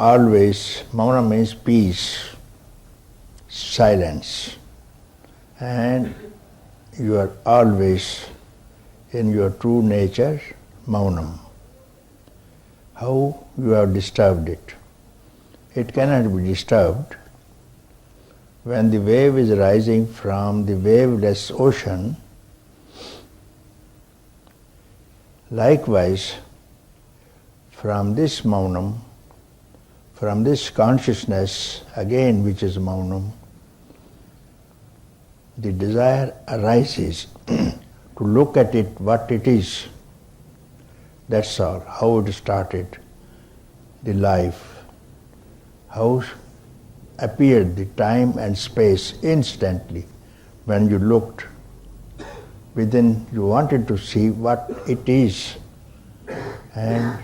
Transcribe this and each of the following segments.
always, mauna means peace, silence, and you are always in your true nature, maunam. How you have disturbed it? It cannot be disturbed. When the wave is rising from the waveless ocean, likewise, from this maunam, from this consciousness, again which is maunam, the desire arises to look at it what it is. That's all, how it started, the life, how appeared the time and space instantly when you looked within, you wanted to see what it is, and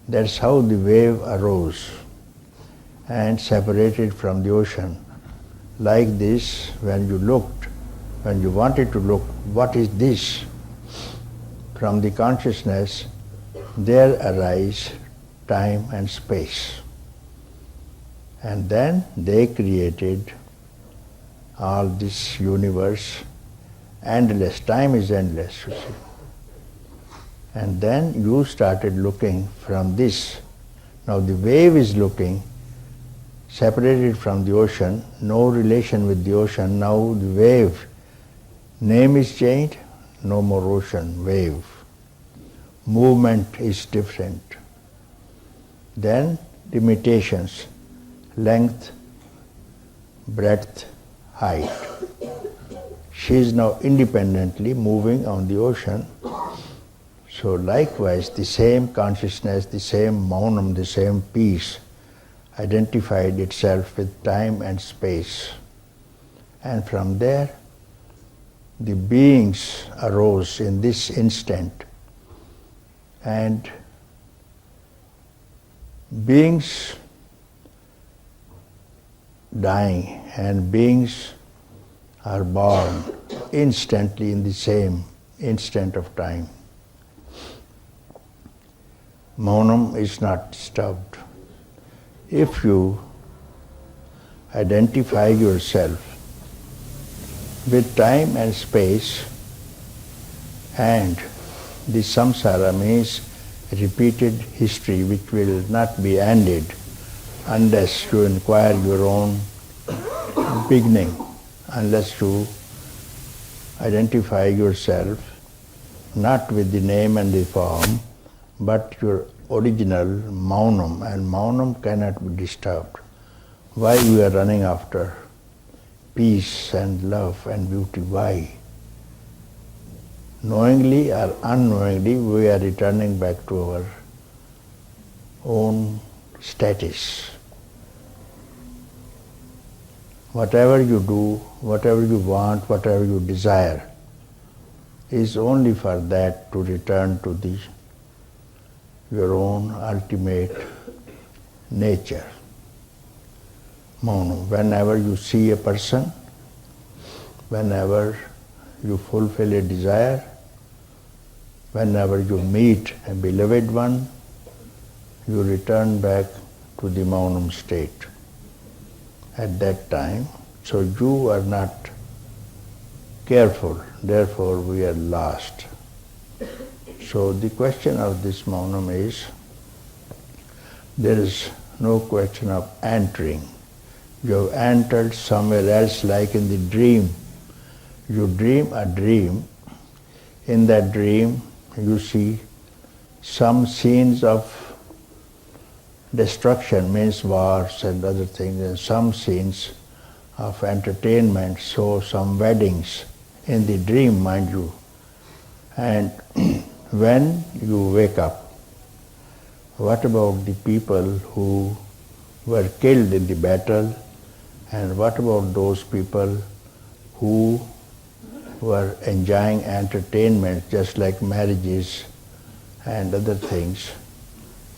that's how the wave arose and separated from the ocean. Like this, when you looked, when you wanted to look, what is this? From the consciousness, there arise time and space. And then they created all this universe, endless, time is endless, you see. And then you started looking from this. Now the wave is looking, separated from the ocean, no relation with the ocean. Now the wave, name is changed, no more ocean, wave. Movement is different. Then limitations, length, breadth, height. She is now independently moving on the ocean. So likewise, the same consciousness, the same maunam, the same peace identified itself with time and space. And from there, the beings arose in this instant. And beings dying and beings are born instantly in the same instant of time. Maunam is not disturbed. If you identify yourself with time and space, and the samsara means repeated history which will not be ended unless you inquire your own beginning, unless you identify yourself not with the name and the form, but your original maunam, and maunam cannot be disturbed. Why we are running after peace and love and beauty? Why? Knowingly or unknowingly, we are returning back to our own status. Whatever you do, whatever you want, whatever you desire, is only for that to return to your own ultimate nature. Maunam. Whenever you see a person, whenever you fulfill a desire, whenever you meet a beloved one, you return back to the maunam state at that time. So you are not careful, therefore we are lost. So the question of this maunam is, there is no question of entering. You have entered somewhere else, like in the dream. You dream a dream. In that dream, you see some scenes of destruction, means wars and other things, and some scenes of entertainment, so some weddings in the dream, mind you. And when you wake up, what about the people who were killed in the battle, and what about those people who were enjoying entertainment just like marriages and other things?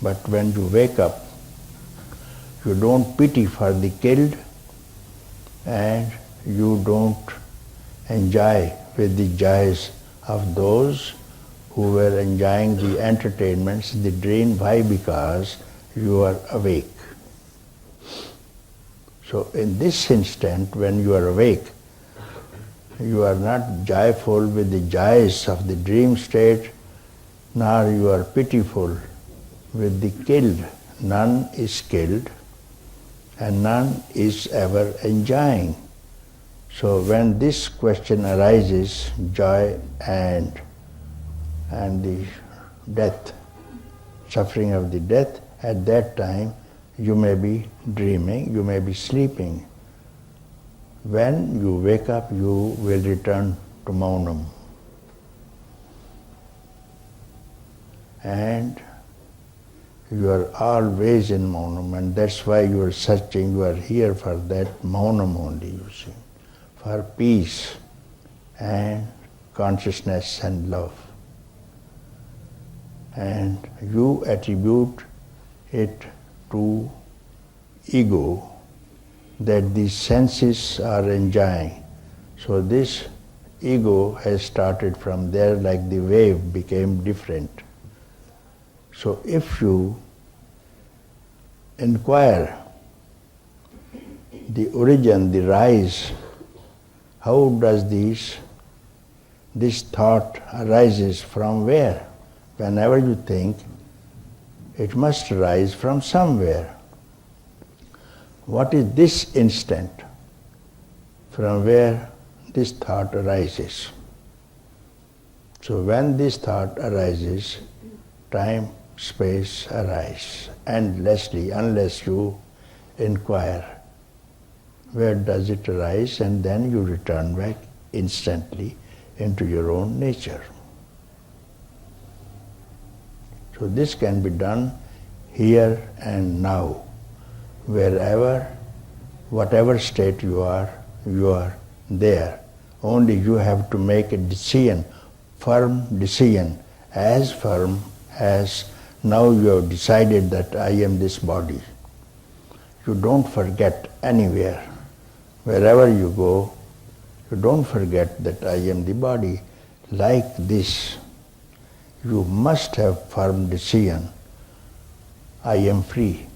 But when you wake up, you don't pity for the killed, and you don't enjoy with the joys of those who were enjoying the entertainments, the dream. Why? Because you are awake. So in this instant, when you are awake, you are not joyful with the joys of the dream state, nor you are pitiful with the killed. None is killed, and none is ever enjoying. So when this question arises, joy and the death, suffering of the death, at that time you may be dreaming, you may be sleeping. When you wake up, you will return to Maunam. And you are always in Maunam, and that's why you are searching, you are here for that Maunam only, you see, for peace and consciousness and love. And you attribute it to ego, that these senses are enjoying. So this ego has started from there, like the wave became different. So if you inquire the origin, the rise, how does this thought arises from where? Whenever you think, it must arise from somewhere. What is this instant from where this thought arises? So when this thought arises, time, space arise endlessly, unless you inquire where does it arise, and then you return back instantly into your own nature. So this can be done here and now. Wherever, whatever state you are there. Only you have to make a decision, firm decision, as firm as now you have decided that I am this body. You don't forget anywhere. Wherever you go, you don't forget that I am the body. Like this, you must have firm decision. I am free.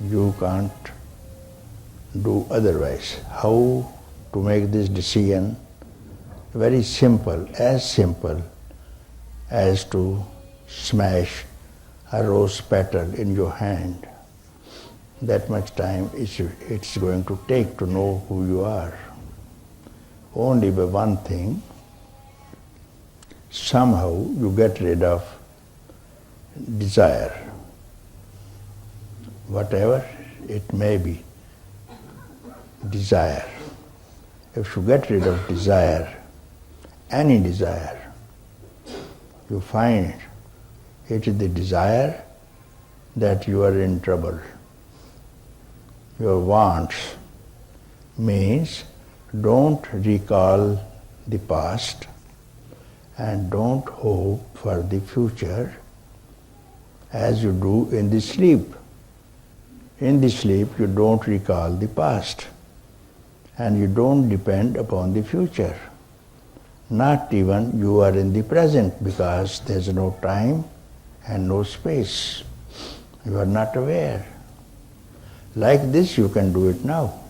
You can't do otherwise. How to make this decision? Very simple as to smash a rose petal in your hand. That much time it's going to take to know who you are. Only by one thing, somehow you get rid of desire. Whatever it may be, desire. If you get rid of desire, any desire, you find it is the desire that you are in trouble. Your wants means don't recall the past and don't hope for the future as you do in the sleep. In the sleep, you don't recall the past and you don't depend upon the future. Not even you are in the present, because there is no time and no space. You are not aware. Like this you can do it now.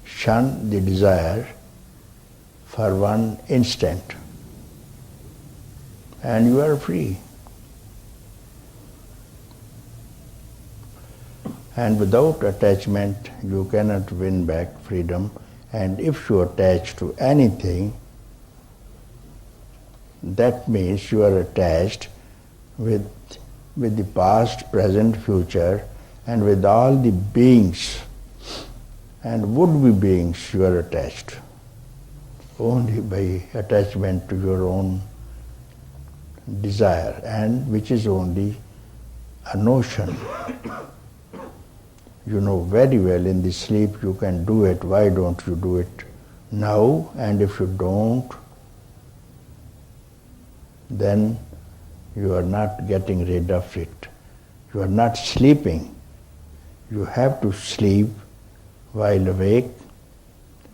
Shun the desire for one instant and you are free. And without attachment, you cannot win back freedom. And if you attach to anything, that means you are attached with the past, present, future, and with all the beings and would-be beings you are attached. Only by attachment to your own desire, and which is only a notion. You know very well in the sleep you can do it. Why don't you do it now? And if you don't, then you are not getting rid of it. You are not sleeping. You have to sleep while awake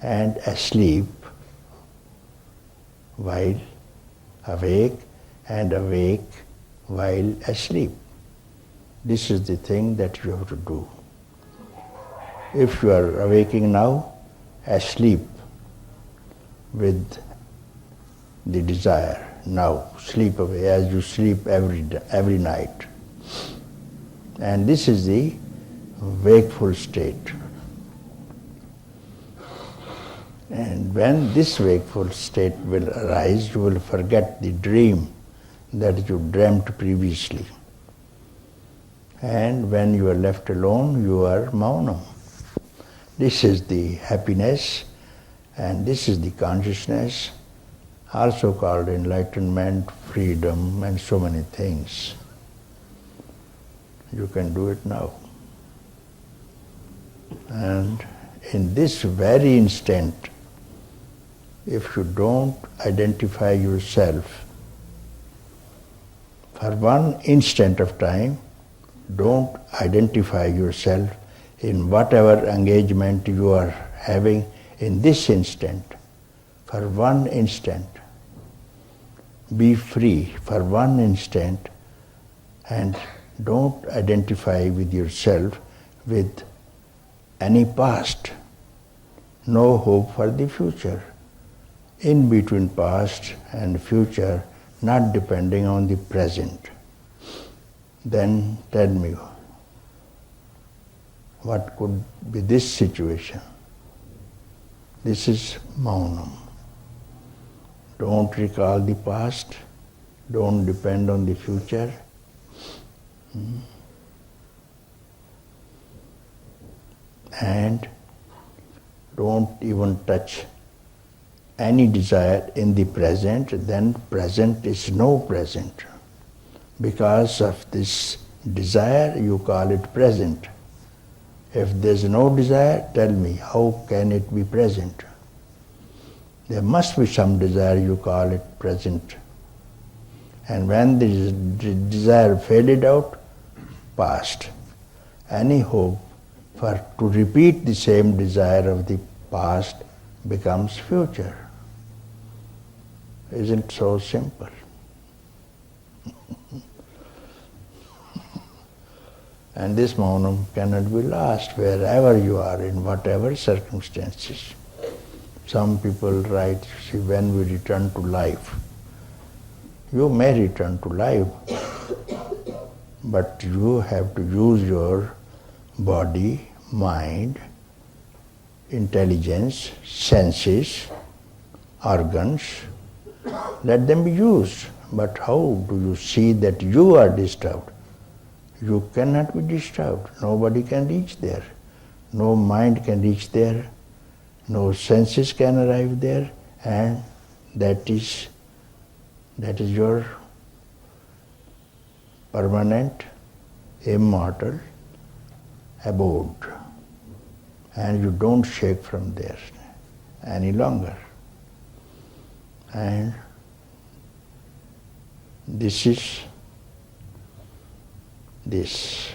and asleep while awake and awake while asleep. This is the thing that you have to do. If you are awaking now, asleep with the desire, now sleep away as you sleep every night. And this is the wakeful state. And when this wakeful state will arise, you will forget the dream that you dreamt previously. And when you are left alone, you are maunam. This is the happiness, and this is the consciousness, also called enlightenment, freedom, and so many things. You can do it now. And in this very instant, if you don't identify yourself, for one instant of time, don't identify yourself in whatever engagement you are having in this instant. For one instant, be free for one instant and don't identify with yourself with any past. No hope for the future. In between past and future, not depending on the present. Then tell me, what could be this situation? This is maunam. Don't recall the past, don't depend on the future. And don't even touch any desire in the present, then present is no present. Because of this desire, you call it present. If there's no desire, tell me, how can it be present? There must be some desire, you call it present. And when the desire faded out, past. Any hope for to repeat the same desire of the past becomes future. Isn't so simple? And this maunam cannot be lost wherever you are, in whatever circumstances. Some people write, see, when we return to life. You may return to life, but you have to use your body, mind, intelligence, senses, organs. Let them be used. But how do you see that you are disturbed? You cannot be disturbed. Nobody can reach there. No mind can reach there. No senses can arrive there. And that is your permanent, immortal abode. And you don't shake from there any longer. And this is this.